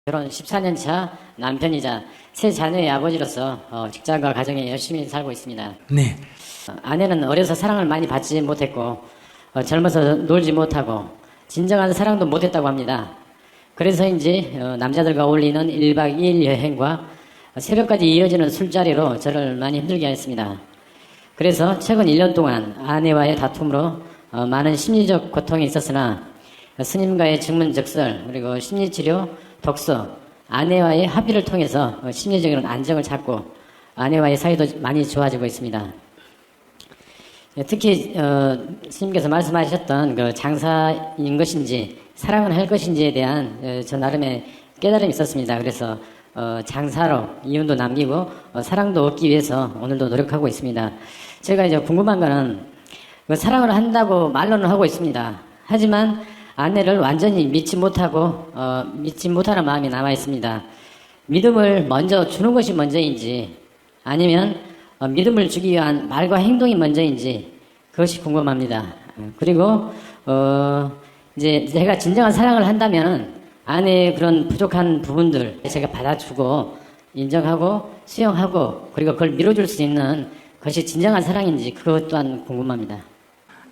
결혼 14년 차 남편이자 세 자녀의 아버지로서 직장과 가정에 열심히 살고 있습니다. 네. 아내는 어려서 사랑을 많이 받지 못했고 젊어서 놀지 못하고 진정한 사랑도 못했다고 합니다. 그래서인지 남자들과 어울리는 1박 2일 여행과 새벽까지 이어지는 술자리로 저를 많이 힘들게 했습니다. 그래서 최근 1년 동안 아내와의 다툼으로 많은 심리적 고통이 있었으나 스님과의 증문즉설 그리고 심리치료, 독서, 아내와의 합의를 통해서 심리적인 안정을 찾고 아내와의 사이도 많이 좋아지고 있습니다. 특히 스님께서 말씀하셨던 그 장사인 것인지 사랑을 할 것인지에 대한 저 나름의 깨달음이 있었습니다. 그래서 장사로 이윤도 남기고 사랑도 얻기 위해서 오늘도 노력하고 있습니다. 제가 이제 궁금한 거는 사랑을 한다고 말로는 하고 있습니다. 하지만 아내를 완전히 믿지 못하는 마음이 남아 있습니다. 믿음을 먼저 주는 것이 먼저인지 아니면 믿음을 주기 위한 말과 행동이 먼저인지 그것이 궁금합니다. 그리고 이제 제가 진정한 사랑을 한다면 아내의 그런 부족한 부분들 제가 받아주고 인정하고 수용하고 그리고 그걸 밀어줄 수 있는 것이 진정한 사랑인지 그것 또한 궁금합니다.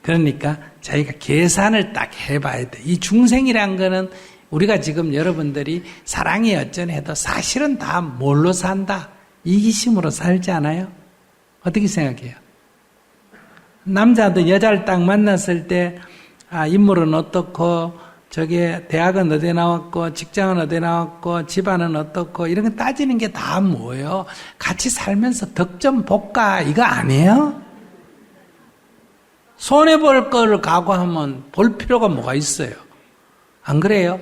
그러니까 자기가 계산을 딱 해봐야 돼. 이 중생이란 거는 우리가 지금 여러분들이 사랑이 어쩌해도 사실은 다 뭘로 산다? 이기심으로 살지 않아요? 어떻게 생각해요? 남자도 여자를 딱 만났을 때 인물은 어떻고 저게 대학은 어디 나왔고 직장은 어디 나왔고 집안은 어떻고 이런 거 따지는 게 다 뭐예요? 같이 살면서 덕점 복가 이거 아니에요? 손해볼 걸 각오하면 볼 필요가 뭐가 있어요? 안 그래요?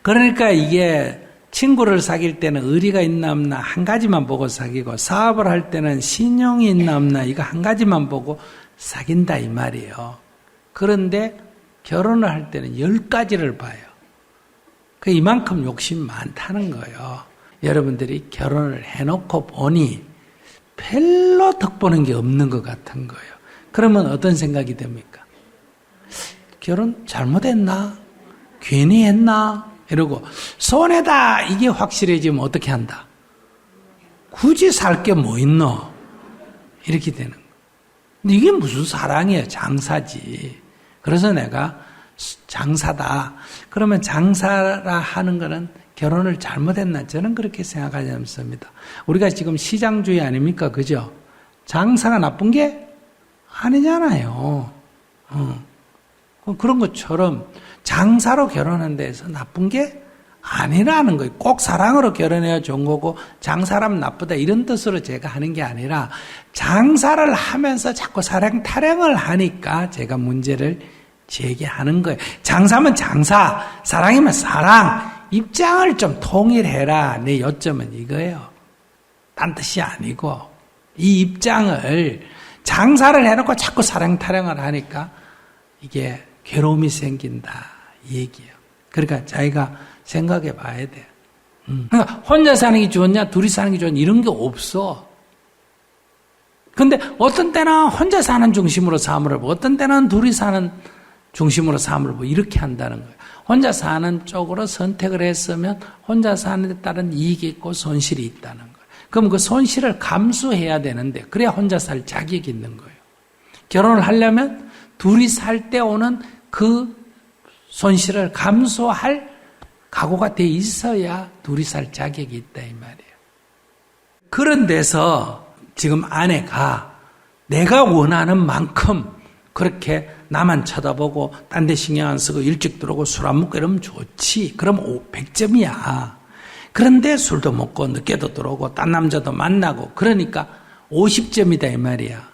그러니까 이게 친구를 사귈 때는 의리가 있나 없나 한 가지만 보고 사귀고 사업을 할 때는 신용이 있나 없나 이거 한 가지만 보고 사귄다 이 말이에요. 그런데 결혼을 할 때는 10가지를 봐요. 그 이만큼 욕심 많다는 거예요. 여러분들이 결혼을 해놓고 보니 별로 덕보는 게 없는 것 같은 거예요. 그러면 어떤 생각이 됩니까? 결혼 잘못했나? 괜히 했나? 이러고 손해다 이게 확실해지면 어떻게 한다? 굳이 살 게 뭐 있노? 이렇게 되는 거예요. 근데 이게 무슨 사랑이에요? 장사지. 그래서 내가 장사다. 그러면 장사라 하는 거는 결혼을 잘못했나? 저는 그렇게 생각하지 않습니다. 우리가 지금 시장주의 아닙니까? 그죠? 장사가 나쁜 게 아니잖아요. 그런 것처럼 장사로 결혼한 데에서 나쁜 게 아니라는 거예요. 꼭 사랑으로 결혼해야 좋은 거고 장사라면 나쁘다 이런 뜻으로 제가 하는 게 아니라 장사를 하면서 자꾸 사랑 타령을 하니까 제가 문제를 제기하는 거예요. 장사면 장사, 사랑이면 사랑. 입장을 좀 통일해라. 내 요점은 이거예요. 딴 뜻이 아니고 이 입장을 장사를 해놓고 자꾸 사랑 타령을 하니까 이게 괴로움이 생긴다 이 얘기예요. 그러니까 자기가 생각해 봐야 돼요. 그러니까 혼자 사는 게 좋냐 둘이 사는 게 좋냐 이런 게 없어. 근데 어떤 때는 혼자 사는 중심으로 삶을 해보고 어떤 때는 둘이 사는 중심으로 삶을 보고 이렇게 한다는 거예요. 혼자 사는 쪽으로 선택을 했으면 혼자 사는 데 따른 이익이 있고 손실이 있다는 거예요. 그럼 그 손실을 감수해야 되는데 그래야 혼자 살 자격이 있는 거예요. 결혼을 하려면 둘이 살 때 오는 그 손실을 감수할 각오가 돼 있어야 둘이 살 자격이 있다 이 말이에요. 그런 데서 지금 아내가 내가 원하는 만큼 그렇게 나만 쳐다보고 딴 데 신경 안 쓰고 일찍 들어오고 술 안 먹고 이러면 좋지. 그럼 100점이야. 그런데 술도 먹고 늦게도 들어오고 딴 남자도 만나고 그러니까 50점이다 이 말이야.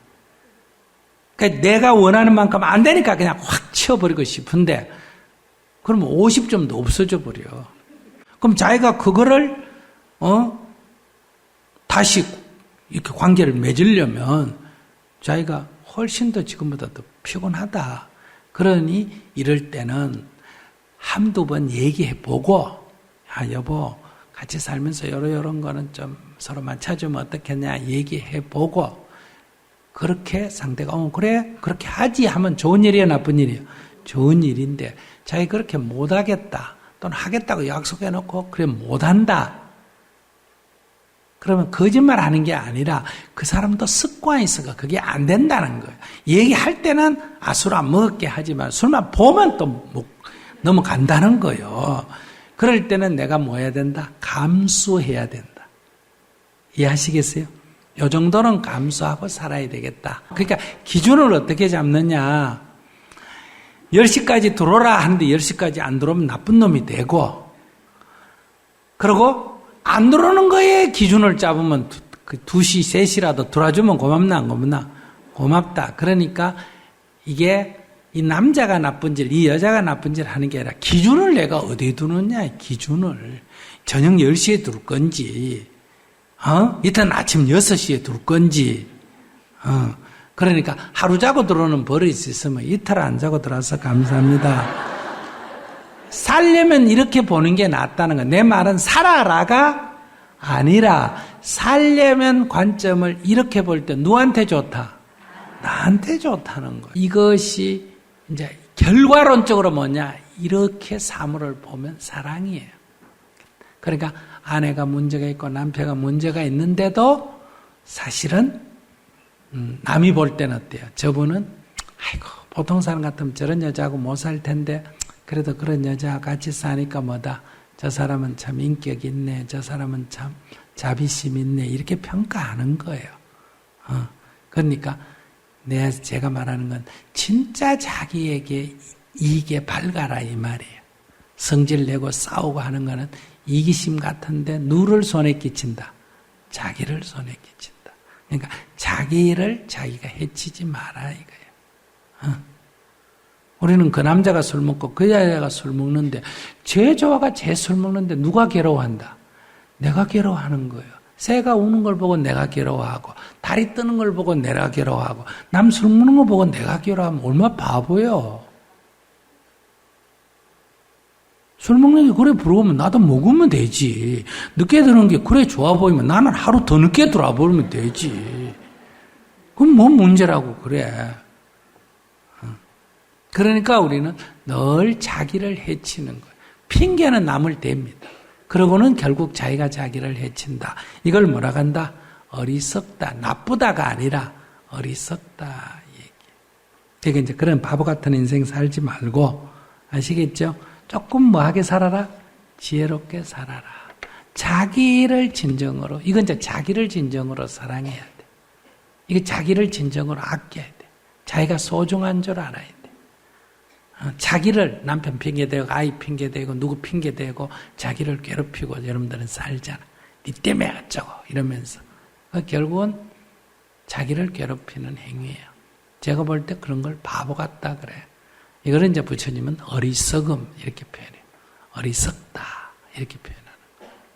그러니까 내가 원하는 만큼 안 되니까 그냥 확 치워버리고 싶은데 그러면 50점도 없어져 버려. 그럼 자기가 그거를 다시 이렇게 관계를 맺으려면 자기가 훨씬 더 지금보다 더 피곤하다. 그러니 이럴 때는 한두 번 얘기해보고 여보 같이 살면서 이런 거는 좀 서로 맞춰주면 어떻겠냐 얘기해보고 그렇게 상대가 그래 그렇게 하지 하면 좋은 일이야 나쁜 일이야? 좋은 일인데 자기 그렇게 못하겠다 또는 하겠다고 약속해놓고 그래 못한다. 그러면 거짓말 하는 게 아니라 그 사람도 습관이 있어가 그게 안 된다는 거예요. 얘기할 때는 술 안 먹을게 하지만 술만 보면 또 넘어간다는 거예요. 그럴 때는 내가 뭐 해야 된다? 감수해야 된다. 이해하시겠어요? 요 정도는 감수하고 살아야 되겠다. 그러니까 기준을 어떻게 잡느냐. 10시까지 들어오라 하는데 10시까지 안 들어오면 나쁜 놈이 되고, 그리고 안 들어오는 거에 기준을 잡으면 2시, 3시라도 들어와주면 고맙나, 안 고맙나? 고맙다. 그러니까 이게 이 남자가 나쁜 짓, 이 여자가 나쁜 짓 하는 게 아니라 기준을 내가 어디에 두느냐, 기준을. 저녁 10시에 둘 건지, 이틀 아침 6시에 둘 건지, 그러니까 하루 자고 들어오는 버릇이 있으면 이틀 안 자고 들어와서 감사합니다. 살려면 이렇게 보는 게 낫다는 거야. 내 말은 살아라가 아니라 살려면 관점을 이렇게 볼 때 누구한테 좋다? 나한테 좋다는 거야. 이것이 이제 결과론적으로 뭐냐? 이렇게 사물을 보면 사랑이에요. 그러니까 아내가 문제가 있고 남편가 문제가 있는데도 사실은 남이 볼 때는 어때요? 저분은 아이고 보통 사람 같으면 저런 여자하고 못 살 텐데 그래도 그런 여자와 같이 사니까 뭐다. 저 사람은 참 인격 있네. 저 사람은 참 자비심 있네. 이렇게 평가하는 거예요. 그러니까 제가 말하는 건 진짜 자기에게 이익에 밝아라 이 말이에요. 성질 내고 싸우고 하는 거는 이기심 같은데 누를 손에 끼친다. 자기를 손에 끼친다. 그러니까 자기를 자기가 해치지 마라 이거예요. 우리는 그 남자가 술 먹고 그 여자가 술 먹는데 쟤 좋아가 쟤 술 먹는데 누가 괴로워한다? 내가 괴로워하는 거예요. 새가 우는 걸 보고 내가 괴로워하고 달이 뜨는 걸 보고 내가 괴로워하고 남 술 먹는 거 보고 내가 괴로워하면 얼마나 바보예요. 술 먹는 게 그래 부러우면 나도 먹으면 되지. 늦게 드는 게 그래 좋아 보이면 나는 하루 더 늦게 들어와 버리면 되지. 그럼 뭐 문제라고 그래. 그러니까 우리는 늘 자기를 해치는 거예요. 핑계는 남을 댑니다. 그러고는 결국 자기가 자기를 해친다. 이걸 뭐라 한다? 어리석다. 나쁘다가 아니라 어리석다. 얘기. 그러니까 이제 그런 바보 같은 인생 살지 말고 아시겠죠? 조금 뭐하게 살아라? 지혜롭게 살아라. 자기를 진정으로, 이건 이제 자기를 진정으로 사랑해야 돼. 이게 자기를 진정으로 아껴야 돼. 자기가 소중한 줄 알아야 돼. 자기를 남편 핑계대고 아이 핑계대고 누구 핑계대고 자기를 괴롭히고 여러분들은 살잖아. 니 때문에 어쩌고 이러면서 결국은 자기를 괴롭히는 행위예요. 제가 볼 때 그런 걸 바보 같다 그래. 이거를 이제 부처님은 어리석음 이렇게 표현해요. 어리석다 이렇게 표현해요.